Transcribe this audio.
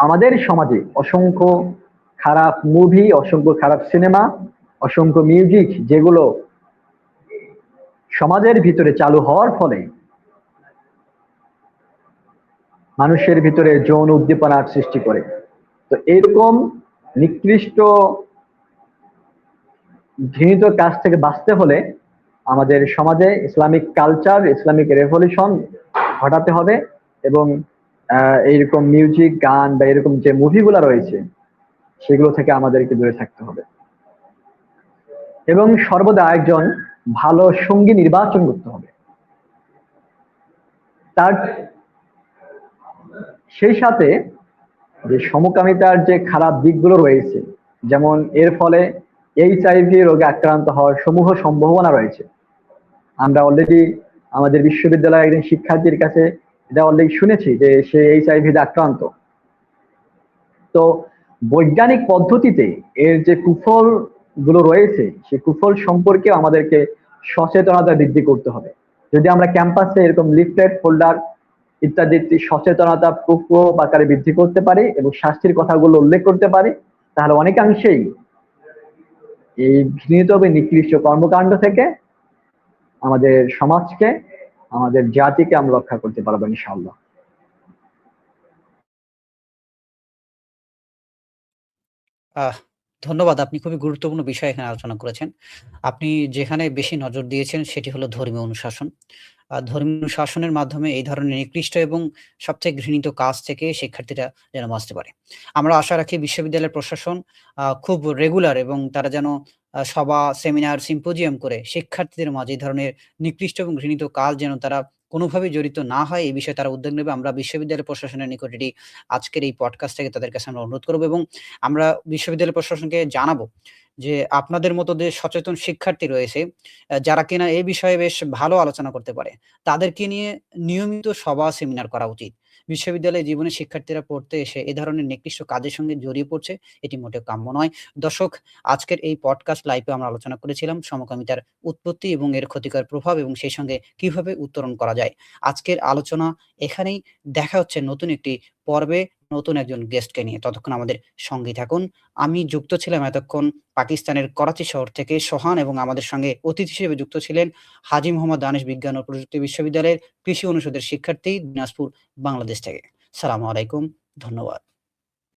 আমাদের সমাজে অসংখ্য খারাপ মুভি, অসংখ্য খারাপ সিনেমা, অসংখ্য মিউজিক যেগুলো সমাজের ভিতরে চালু হওয়ার ফলে মানুষের ভিতরে যৌন উদ্দীপনার সৃষ্টি করে। তো এরকম নিকৃষ্ট ঘৃণিত কাজ থেকে বাঁচতে হলে আমাদের সমাজে ইসলামিক কালচার, ইসলামিক রেভলিউশন ঘটাতে হবে। এবং এইরকম মিউজিক, গান বা এরকম যে মুভিগুলো রয়েছে সেগুলো থেকে আমাদেরকে দূরে থাকতে হবে এবং সর্বদা একজন ভালো সঙ্গী নির্বাচন করতে হবে। তার সেই সাথে যে সমকামিতার যে খারাপ দিকগুলো রয়েছে, যেমন এর ফলে এইচআইভি রোগে আক্রান্ত হওয়ার সমূহ সম্ভাবনা রয়েছে। আমরা অলরেডি আমাদের বিশ্ববিদ্যালয়ের একজন শিক্ষার্থীর কাছে এটা অলরেডি শুনেছি যে সে এইচআইভি আক্রান্ত। তো বৈজ্ঞানিক পদ্ধতিতে এর যে কুফল গুলো রয়েছে সেই কুফল সম্পর্কে আমাদেরকে সচেতনতা বৃদ্ধি করতে হবে। যদি আমরা ক্যাম্পাসে এরকম লিফলেট, ফোল্ডার ইত্যাদি সচেতনতা প্রকল্প আকারে বৃদ্ধি করতে পারি এবং শাস্তির কথাগুলো উল্লেখ করতে পারি, তাহলে অনেকাংশেই এই ঘৃণিত এবং নিকৃষ্ট কর্মকাণ্ড থেকে আমাদের সমাজকে, আমাদের জাতিকে আমরা রক্ষা করতে পারবো ইনশাআল্লাহ। ধন্যবাদ। আপনি খুবই গুরুত্বপূর্ণ বিষয় এখানে আলোচনা করেছেন। আপনি যেখানে বেশি নজর দিয়েছেন সেটি হলো ধর্মীয় অনুশাসন। ধর্মীয় অনুশাসনের মাধ্যমে এই ধরনের নিকৃষ্ট এবং সবচেয়ে ঘৃণিত কাজ থেকে শিক্ষার্থীরা যেন বাঁচতে পারে। আমরা আশা রাখি বিশ্ববিদ্যালয়ের প্রশাসন খুব রেগুলার এবং তারা যেন সভা, সেমিনার, সিম্পোজিয়াম করে শিক্ষার্থীদের মাঝে এই ধরনের নিকৃষ্ট এবং ঘৃণিত কাজ যেন তারা কোনোভাবেই জড়িত না হয় এই বিষয়ে তারা উদ্যোগ নেবে। আমরা বিশ্ববিদ্যালয় প্রশাসনের নিকট এটি আজকের এই পডকাস্ট থেকে তাদের কাছে আমরা অনুরোধ করব এবং আমরা বিশ্ববিদ্যালয় প্রশাসনকে জানাবো যে আপনাদের মতো যে সচেতন শিক্ষার্থী রয়েছে যারা কিনা এই বিষয়ে বেশ ভালো আলোচনা করতে পারে, তাদেরকে নিয়ে নিয়মিত সভা, সেমিনার করা উচিত। বিশ্ববিদ্যালয়ে জীবনে শিক্ষার্থীরা পড়তে এসে এ ধরনের নিকৃষ্ট কাজের সঙ্গে জড়িয়ে পড়ছে, এটি মোটেও কাম্য নয়। দর্শক, আজকের এই পডকাস্ট লাইভে আমরা আলোচনা করেছিলাম সমকামিতার উৎপত্তি এবং এর ক্ষতিকর প্রভাব এবং সেই সঙ্গে কিভাবে উত্তরণ করা যায়। আজকের আলোচনা এখানেই। দেখা হচ্ছে নতুন একটি পর্বে নতুন একজন গেস্টকে নিয়ে। ততক্ষণ আমাদের সঙ্গেই থাকুন। আমি যুক্ত ছিলাম এতক্ষণ পাকিস্তানের করাচি শহর থেকে সোহান এবং আমাদের সঙ্গে অতিথি হিসেবে যুক্ত ছিলেন হাজী মোহাম্মদ দানিশ বিজ্ঞান ও প্রযুক্তি বিশ্ববিদ্যালয়ের কৃষি অনুষদের শিক্ষার্থী, দিনাজপুর, বাংলাদেশ থেকে। সালামু আলাইকুম। ধন্যবাদ।